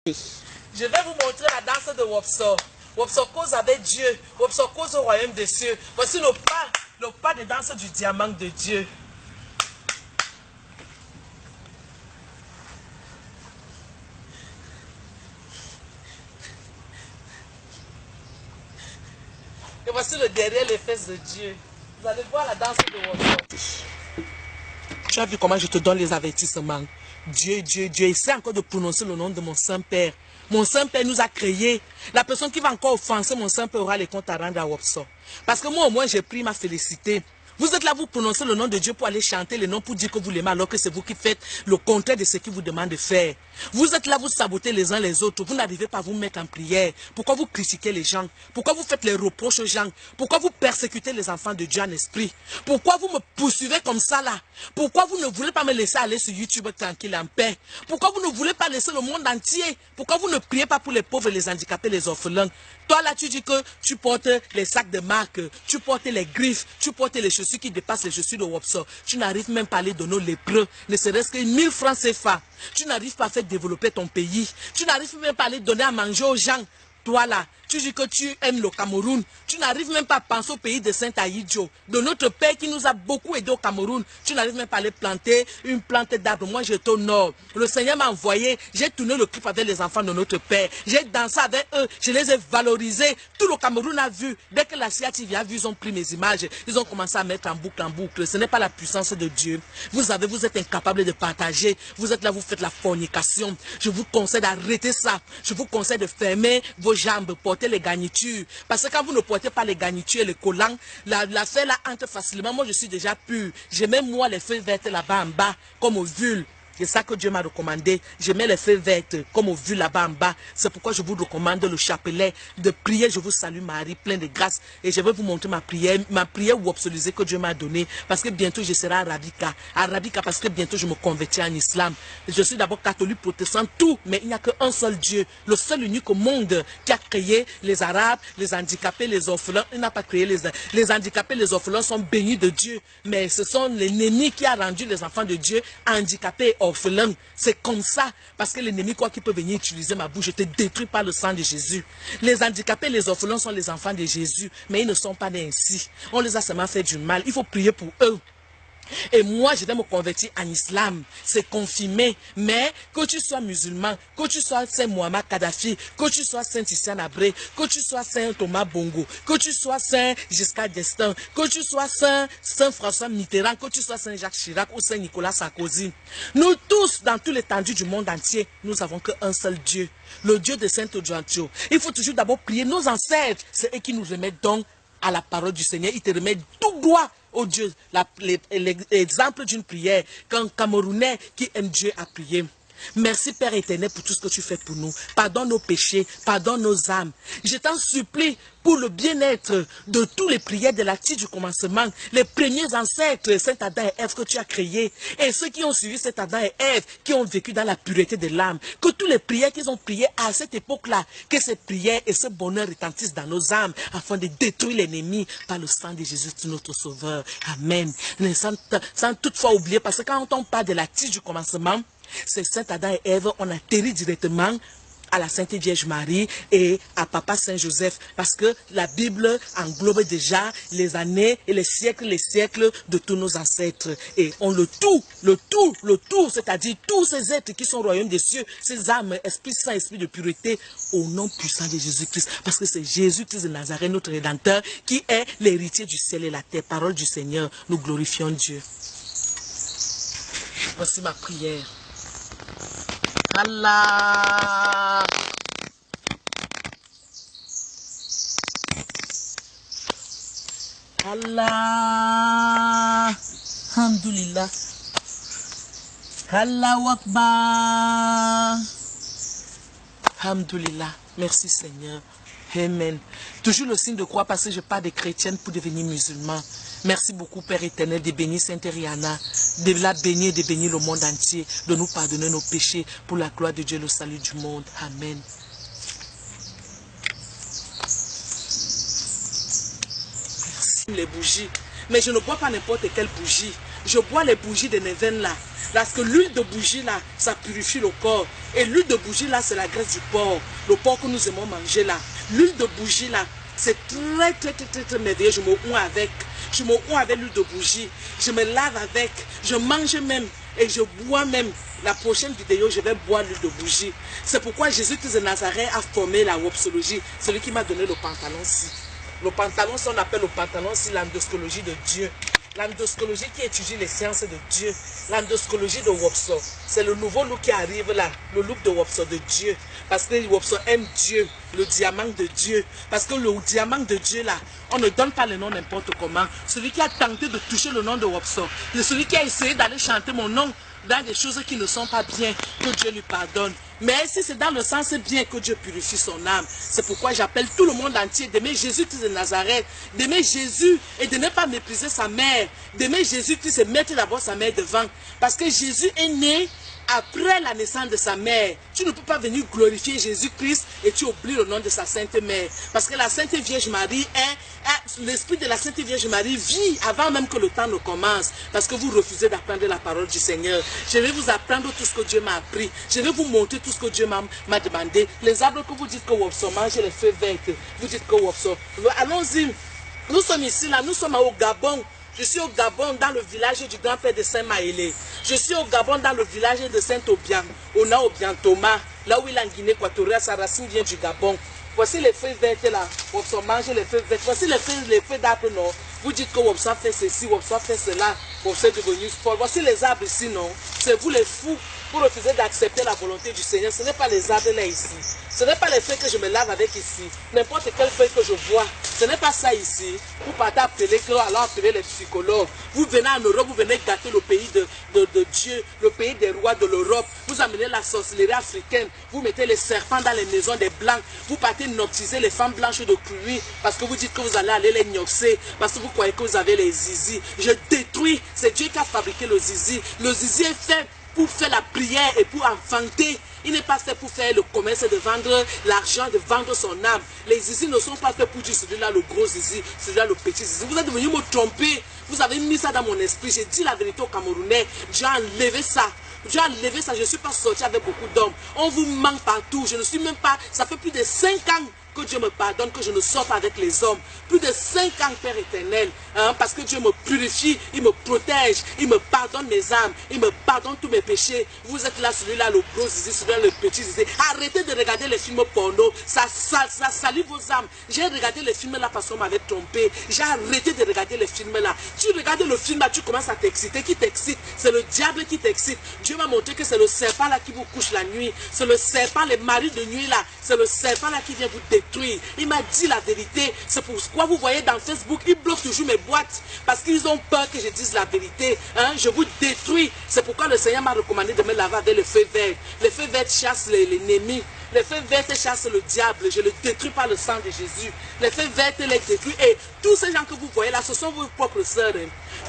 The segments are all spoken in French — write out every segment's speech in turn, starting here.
Je vais vous montrer la danse de Wopso. Wopso cause avec Dieu. Wopso cause au royaume des cieux. Voici le pas de danse du diamant de Dieu. Et voici le derrière les fesses de Dieu. Vous allez voir la danse de Wopso. Tu as vu comment je te donne les avertissements. Dieu, Dieu, Dieu. Essaie encore de prononcer le nom de mon Saint-Père. Mon Saint-Père nous a créés. La personne qui va encore offenser mon Saint-Père aura les comptes à rendre à Wopso. Parce que moi au moins j'ai pris ma félicité. Vous êtes là, vous prononcez le nom de Dieu pour aller chanter le nom, pour dire que vous l'aimez, alors que c'est vous qui faites le contraire de ce qu'il vous demande de faire. Vous êtes là, vous sabotez les uns les autres. Vous n'arrivez pas à vous mettre en prière. Pourquoi vous critiquez les gens? Pourquoi vous faites les reproches aux gens? Pourquoi vous persécutez les enfants de Dieu en esprit? Pourquoi vous me poursuivez comme ça là? Pourquoi vous ne voulez pas me laisser aller sur YouTube tranquille en paix? Pourquoi vous ne voulez pas laisser le monde entier? Pourquoi vous ne priez pas pour les pauvres, les handicapés, les orphelins? Toi là, tu dis que tu portes les sacs de marque, tu portes les griffes, tu portes les chaussures qui dépassent les chaussures de Wopso. Tu n'arrives même pas à les donner aux lépreux, ne serait-ce que 1000 francs CFA. Tu n'arrives pas à faire développer ton pays. Tu n'arrives même pas à les donner à manger aux gens. Toi là, tu dis que tu aimes le Cameroun. Tu n'arrives même pas à penser au pays de Saint-Aïdjo, de notre père qui nous a beaucoup aidé au Cameroun. Tu n'arrives même pas à aller planter une plante d'arbre. Moi, j'étais au nord. Le Seigneur m'a envoyé. J'ai tourné le clip avec les enfants de notre père. J'ai dansé avec eux. Je les ai valorisés. Tout le Cameroun a vu. Dès que la CIATV a vu, ils ont pris mes images. Ils ont commencé à mettre en boucle, en boucle. Ce n'est pas la puissance de Dieu. Vous êtes incapable de partager. Vous êtes là, vous faites la fornication. Je vous conseille d'arrêter ça. Je vous conseille de fermer vos jambes, porter les garnitures. Parce que quand vous ne portez pas les garnitures et les collants, l'affaire là entre facilement. Moi, je suis déjà pur. Je mets moi les feuilles vertes là-bas en bas, comme au vulve. C'est ça que Dieu m'a recommandé. Je mets les feuilles vertes comme au vu là-bas en bas. C'est pourquoi je vous recommande le chapelet de prier. Je vous salue Marie, plein de grâce. Et je vais vous montrer ma prière wopsolisée que Dieu m'a donnée. Parce que bientôt je serai arabica. Arabica parce que bientôt je me convertis en islam. Je suis d'abord catholique, protestant, tout. Mais il n'y a qu'un seul Dieu. Le seul unique au monde qui a créé les arabes, les handicapés, les orphelins. Il n'a pas créé les handicapés, les orphelins sont bénis de Dieu. Mais ce sont l'ennemi qui a rendu les enfants de Dieu handicapés, orphelin. C'est comme ça. Parce que l'ennemi, quoi qu'il peut venir utiliser ma bouche, je te détruis par le sang de Jésus. Les handicapés, les orphelins sont les enfants de Jésus. Mais ils ne sont pas nés ainsi. On les a seulement fait du mal. Il faut prier pour eux. Et moi, je vais me convertir en islam. C'est confirmé. Mais que tu sois musulman, que tu sois Saint Muammar Kadhafi, que tu sois Saint Titian Abré, que tu sois Saint Thomas Bongo, que tu sois Saint Giscard d'Estaing, que tu sois Saint François Mitterrand, que tu sois Saint Jacques Chirac ou Saint Nicolas Sarkozy. Nous tous, dans tout l'étendue du monde entier, nous avons qu'un seul Dieu. Le Dieu de Saint Ojuantio. Il faut toujours d'abord prier nos ancêtres. C'est eux qui nous remettent donc à la parole du Seigneur. Ils te remettent tout droit au Dieu. L'exemple d'une prière qu'un Camerounais qui aime Dieu a prié. Merci Père éternel pour tout ce que tu fais pour nous. Pardonne nos péchés, pardonne nos âmes. Je t'en supplie pour le bien-être de tous les prières de l'acte du commencement, les premiers ancêtres, Saint Adam et Ève que tu as créés, et ceux qui ont suivi Saint Adam et Ève, qui ont vécu dans la pureté de l'âme, que toutes les prières qu'ils ont priées à cette époque-là, que ces prières et ce bonheur retentissent dans nos âmes, afin de détruire l'ennemi par le sang de Jésus, notre Sauveur. Amen. Sans toutefois oublier, parce que quand on parle de l'acte du commencement, c'est Saint Adam et Ève, on atterrit directement à la Sainte Vierge Marie et à Papa Saint Joseph, parce que la Bible englobe déjà les années et les siècles de tous nos ancêtres. Et on le tout, c'est-à-dire tous ces êtres qui sont au royaume des cieux, ces âmes, Esprit Saint, Esprit de pureté, au nom puissant de Jésus-Christ, parce que c'est Jésus-Christ de Nazareth, notre Rédempteur, qui est l'héritier du ciel et la terre. Parole du Seigneur, nous glorifions Dieu. Voici ma prière. Allah. Allah. Alhamdulillah. Allahu Akbar. Alhamdulillah. Merci Seigneur. Amen. Toujours le signe de croix parce que je parle des chrétiennes pour devenir musulmans. Merci beaucoup Père éternel de bénir Sainte Rihanna, de la bénir et de bénir le monde entier, de nous pardonner nos péchés pour la gloire de Dieu, le salut du monde. Amen. Merci les bougies. Mais je ne bois pas n'importe quelle bougie. Je bois les bougies de Neven là. Parce que l'huile de bougie là, ça purifie le corps. Et l'huile de bougie là, c'est la graisse du porc. Le porc que nous aimons manger là. L'huile de bougie là, c'est très merveilleux. Je me oins avec. Je me oins avec l'huile de bougie. Je me lave avec. Je mange même. Et je bois même. La prochaine vidéo, je vais boire l'huile de bougie. C'est pourquoi Jésus-Christ de Nazareth a formé la wopsologie. Celui qui m'a donné le pantalon-ci. Le pantalon, ça on appelle le pantalon, c'est l'endoscologie de Dieu. L'endoscologie qui étudie les sciences de Dieu. L'endoscologie de Wopso. C'est le nouveau look qui arrive là. Le look de Wopso de Dieu. Parce que Wopso aime Dieu. Le diamant de Dieu. Parce que le diamant de Dieu là, on ne donne pas le nom n'importe comment. Celui qui a tenté de toucher le nom de Wopso. C'est celui qui a essayé d'aller chanter mon nom dans des choses qui ne sont pas bien, que Dieu lui pardonne. Mais si c'est dans le sens bien que Dieu purifie son âme, c'est pourquoi j'appelle tout le monde entier d'aimer Jésus-Christ de Nazareth, d'aimer Jésus et de ne pas mépriser sa mère, d'aimer Jésus-Christ et mettre d'abord sa mère devant. Parce que Jésus est né après la naissance de sa mère. Tu ne peux pas venir glorifier Jésus-Christ et tu oublies le nom de sa Sainte Mère. Parce que la Sainte Vierge Marie l'esprit de la Sainte Vierge Marie vit avant même que le temps ne commence. Parce que vous refusez d'apprendre la parole du Seigneur. Je vais vous apprendre tout ce que Dieu m'a appris. Je vais vous montrer tout ce que Dieu m'a demandé. Les arbres que vous dites que Wopso, mangez les feuilles vertes. Vous dites que Wopso. Allons-y. Nous sommes ici, là. Nous sommes au Gabon. Je suis au Gabon, dans le village du grand-père de Saint-Maëlé. Je suis au Gabon, dans le village de Saint-Obiang, Obiang Thomas, là où il est en Guinée équatoriale, sa racine vient du Gabon. Voici les feuilles vertes là, Wopso mange les feuilles vertes. Voici les feuilles d'arbres, non. Vous dites que Wopso fait ceci, Wopso fait cela, Wopso est devenu sport. Voici les arbres ici, non. C'est vous les fous. Vous refusez d'accepter la volonté du Seigneur. Ce n'est pas les arbres là ici. Ce n'est pas les feuilles que je me lave avec ici. N'importe quelle feuille que je vois. Ce n'est pas ça ici. Vous partez appeler que, alors appeler les psychologues. Vous venez en Europe, vous venez gâter le pays de Dieu, le pays des rois de l'Europe. Vous amenez la sorcellerie africaine. Vous mettez les serpents dans les maisons des blancs. Vous partez noctiser les femmes blanches de Cluny parce que vous dites que vous allez aller les nyoxer. Parce que vous croyez que vous avez les zizi. Je détruis. C'est Dieu qui a fabriqué le zizi. Le zizi est fait pour faire la prière et pour enfanter. Il n'est pas fait pour faire le commerce de vendre l'argent, de vendre son âme. Les zizi ne sont pas faits pour dire celui-là le gros zizi, celui-là le petit zizi. Vous êtes venu me tromper. Vous avez mis ça dans mon esprit. J'ai dit la vérité aux Camerounais. J'ai enlevé ça. J'ai enlevé ça. Je ne suis pas sorti avec beaucoup d'hommes. On vous manque partout. Je ne suis même pas... Ça fait plus de 5 ans que Dieu me pardonne, que je ne sors pas avec les hommes. Plus de 5 ans, Père éternel. Parce que Dieu me purifie, il me protège, il me pardonne mes âmes, il me pardonne tous mes péchés. Vous êtes là, celui-là, le gros zizi, celui-là, le petit zizi. Arrêtez de regarder les films porno. Ça salit vos âmes. J'ai regardé les films là parce qu'on m'avait trompé. J'ai arrêté de regarder les films là. Tu regardes le film là, tu commences à t'exciter. Qui t'excite? C'est le diable qui t'excite. Dieu m'a montré que c'est le serpent là qui vous couche la nuit. C'est le serpent, les maris de nuit là. C'est le serpent là qui vient vous détruire. Il m'a dit la vérité. C'est pourquoi vous voyez dans Facebook, ils bloquent toujours mes boîtes. Parce qu'ils ont peur que je dise la vérité. Je vous détruis. C'est pourquoi le Seigneur m'a recommandé de me laver avec les feuilles vertes. Les feuilles vertes chassent l'ennemi. Les feuilles vertes chassent le diable. Je le détruis par le sang de Jésus. Les feuilles vertes les détruisent. Et tous ces gens que vous voyez là, ce sont vos propres sœurs.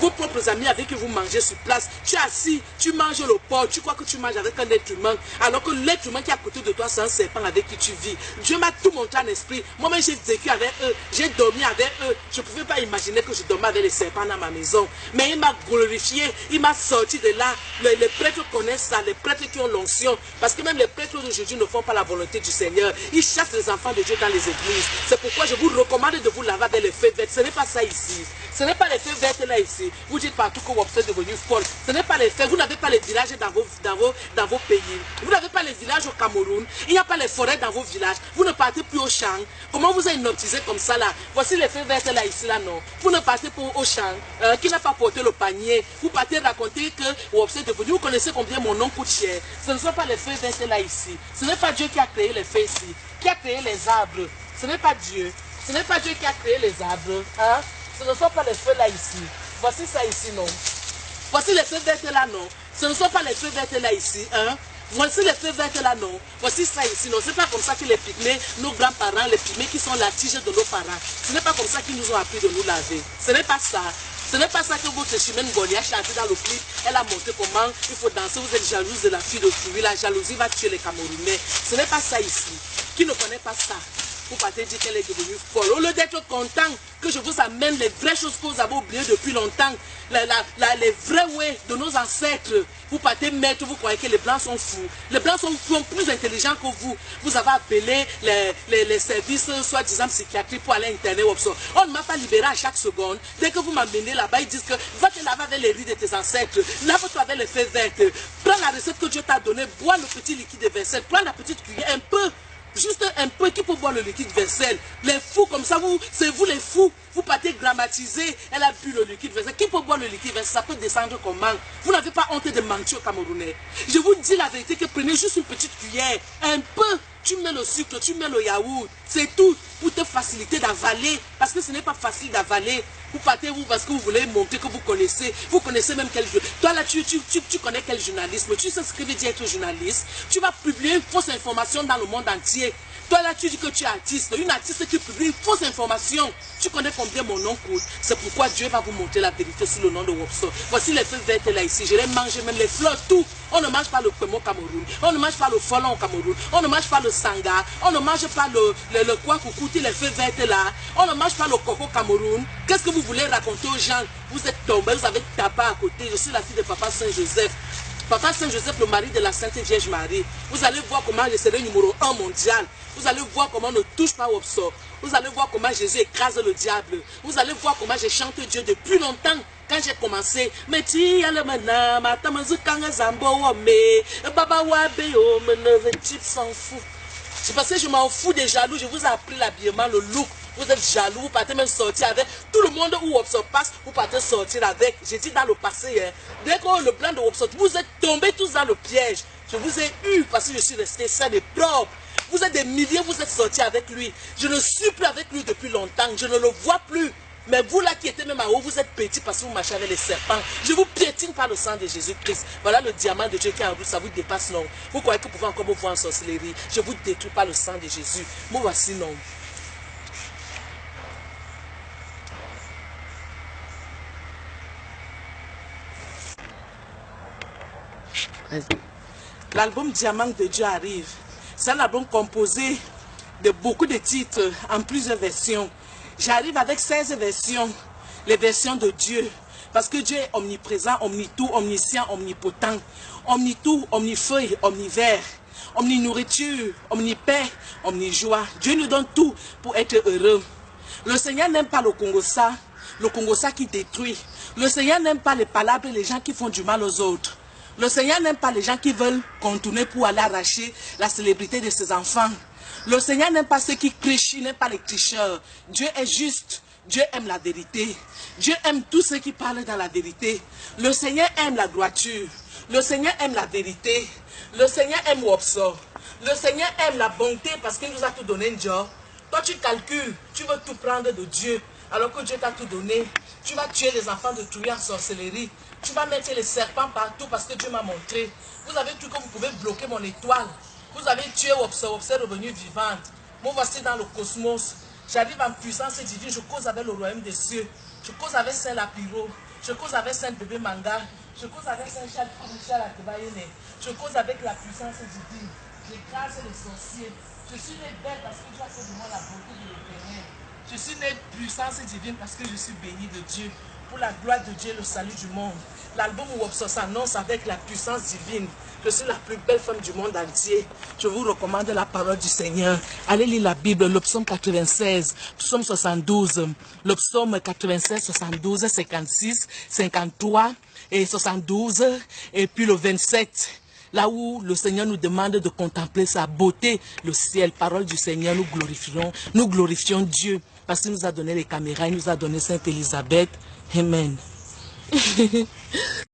Vos propres amis avec qui vous mangez sur place. Tu es assis, tu manges le porc. Tu crois que tu manges avec un être humain. Alors que l'être humain qui est à côté de toi, c'est un serpent avec qui tu vis. Dieu m'a tout montré en esprit. Moi-même, j'ai vécu avec eux. J'ai dormi avec eux. Je ne pouvais pas imaginer que je dormais avec les serpents dans ma maison. Mais il m'a glorifié. Il m'a sorti de là. Les prêtres connaissent ça. Les prêtres qui ont l'onction. Parce que même les prêtres d'aujourd'hui ne font pas la volonté du Seigneur. Ils chassent les enfants de Dieu dans les églises. C'est pourquoi je vous recommande de vous laver avec les feuilles vertes. Ce n'est pas ça ici. Ce n'est pas les feuilles vertes là ici. Vous dites partout que Wopso est devenu folle. Ce n'est pas les feuilles. Vous n'avez pas les villages dans vos pays. Vous n'avez pas les villages au Cameroun. Il n'y a pas les forêts dans vos villages. Vous ne partez plus au champ. Comment vous êtes hypnotisé comme ça là? Voici les feuilles vertes là ici là non. Vous ne partez pas au champ. Qui n'a pas porté le panier. Vous partez raconter que Wopso est devenu. Vous connaissez combien mon nom coûte cher. Ce ne sont pas les feuilles vertes là ici. Ce n'est pas Dieu qui a créé les feuilles ici. Qui a créé les arbres. Ce n'est pas Dieu. Ce n'est pas Dieu qui a créé les arbres. Ce ne sont pas les feuilles là ici. Voici ça ici, non. Voici les feuilles vertes là, non. Ce ne sont pas les feuilles vertes là ici. Voici les feuilles vertes là, non. Voici ça ici, non. Ce n'est pas comme ça que les pygmées, nos grands-parents, les pygmées qui sont la tige de nos parents, ce n'est pas comme ça qu'ils nous ont appris de nous laver. Ce n'est pas ça. Ce n'est pas ça que votre Chimène Ngolia a chanté dans le clip. Elle a montré comment il faut danser. Vous êtes jalouse de la fille de Curie. La jalousie va tuer les Camerounais. Ce n'est pas ça ici. Qui ne connaît pas ça? vous partez dire qu'elle est devenue folle. Au lieu d'être content que je vous amène les vraies choses que vous avez oubliées depuis longtemps, les vrais ways de nos ancêtres, vous partez mettre, vous croyez que les Blancs sont fous. Les Blancs sont plus intelligents que vous. Vous avez appelé les services soi-disant psychiatriques pour aller interner. On ne m'a pas libéré à chaque seconde. Dès que vous m'amenez là-bas, ils disent que va te laver avec les riz de tes ancêtres, lave-toi avec les feuilles vertes, prends la recette que Dieu t'a donnée, bois le petit liquide de vaisselle, prends la petite cuillère, un peu. Juste un peu qui peut boire le liquide vaisselle. Les fous comme ça, c'est vous les fous. Vous partez grammatiser. Elle a bu le liquide vaisselle. Qui peut boire le liquide vaisselle? Ça peut descendre comment? Vous n'avez pas honte de mentir aux Camerounais. Je vous dis la vérité que prenez juste une petite cuillère. Un peu. Tu mets le sucre, tu mets le yaourt. C'est tout pour te faciliter d'avaler. Parce que ce n'est pas facile d'avaler. Vous partez vous parce que vous voulez montrer que vous connaissez. Vous connaissez même quel jeu. Toi là, tu connais quel journalisme. Tu sais ce que veut dire être journaliste. Tu vas publier une fausse information dans le monde entier. Toi là, tu dis que tu es artiste. Une artiste qui publie une fausse information. Tu connais combien mon nom coûte. C'est pourquoi Dieu va vous montrer la vérité sous le nom de Wopso. Voici les feuilles vertes là ici. Je les mange, même les fleurs, tout. On ne mange pas le pemo au Cameroun. On ne mange pas le folon au Cameroun. On ne mange pas le sanga. On ne mange pas le quoi coucouti, les feuilles vertes là. On ne mange pas le coco au Cameroun. Qu'est-ce que vous voulez raconter aux gens? Vous êtes tombés, vous avez tapé à côté. Je suis la fille de Papa Saint-Joseph. Papa Saint-Joseph, le mari de la Sainte Vierge Marie. Vous allez voir comment je serai numéro 1 mondial. Vous allez voir comment on ne touche pas au Wopso. Vous allez voir comment Jésus écrase le diable. Vous allez voir comment je chante Dieu depuis longtemps. Quand j'ai commencé, mais tu as le mana, ma tamazu kanga zambo me, baba wabe o me ne type s'en fout. C'est parce que je m'en fous des jaloux. Je vous ai appris l'habillement, le look. Vous êtes jaloux, vous partez même sortir avec. Tout le monde où Wopso passe, vous partez sortir avec. J'ai dit dans le passé, hein, dès que le plan de Wopso, vous êtes tombés tous dans le piège. Je vous ai eu parce que je suis resté sain et propre. Vous êtes des milliers, vous êtes sortis avec lui. Je ne suis plus avec lui depuis longtemps. Je ne le vois plus. Mais vous là qui êtes même en haut, vous êtes petits parce que vous marchez avec les serpents. Je vous piétine par le sang de Jésus-Christ. Voilà le diamant de Dieu qui est en vous, ça vous dépasse, non. Vous croyez que vous pouvez encore me voir en sorcellerie. Je vous détruis par le sang de Jésus. Moi voici, non. L'album Diamant de Dieu arrive. C'est un album composé de beaucoup de titres en plusieurs versions. J'arrive avec 16 versions, les versions de Dieu. Parce que Dieu est omniprésent, omnitout, omniscient, omnipotent, omnitout, omnifeuille, omnivers, omni-nourriture, omnipaix, omnijoie. Dieu nous donne tout pour être heureux. Le Seigneur n'aime pas le Congossa qui détruit. Le Seigneur n'aime pas les palabres et les gens qui font du mal aux autres. Le Seigneur n'aime pas les gens qui veulent contourner pour aller arracher la célébrité de ses enfants. Le Seigneur n'aime pas ceux qui trichent, il n'aime pas les tricheurs. Dieu est juste, Dieu aime la vérité. Dieu aime tous ceux qui parlent dans la vérité. Le Seigneur aime la droiture. Le Seigneur aime la vérité. Le Seigneur aime Wopso. Le Seigneur aime la bonté parce qu'il nous a tout donné, Dieu. Toi tu calcules, tu veux tout prendre de Dieu alors que Dieu t'a tout donné. Tu vas tuer les enfants de Touya en sorcellerie. Tu vas mettre les serpents partout parce que Dieu m'a montré. Vous avez cru que vous pouvez bloquer mon étoile. Vous avez tué Wopso, Wopso est revenu vivante. Moi voici dans le cosmos. J'arrive en puissance divine, je cause avec le royaume des cieux. Je cause avec Saint Lapiro. Je cause avec Saint Bébé Manga. Je cause avec Saint Michel Akebayene. Je cause avec la puissance divine. J'écrase les sorciers. Je suis né belle parce que Dieu a fait de moi la beauté de l'éternel. Je suis né puissance divine parce que je suis béni de Dieu. Pour la gloire de Dieu, le salut du monde. L'album Wopso s'annonce avec la puissance divine. Je suis la plus belle femme du monde entier. Je vous recommande la parole du Seigneur. Allez lire la Bible, le psaume 96, psaume 72, le psaume 96, 72, 56, 53 et 72, et puis le 27. Là où le Seigneur nous demande de contempler sa beauté, le ciel, parole du Seigneur, nous glorifions Dieu. Parce qu'il nous a donné les caméras, il nous a donné Sainte Élisabeth. Amen.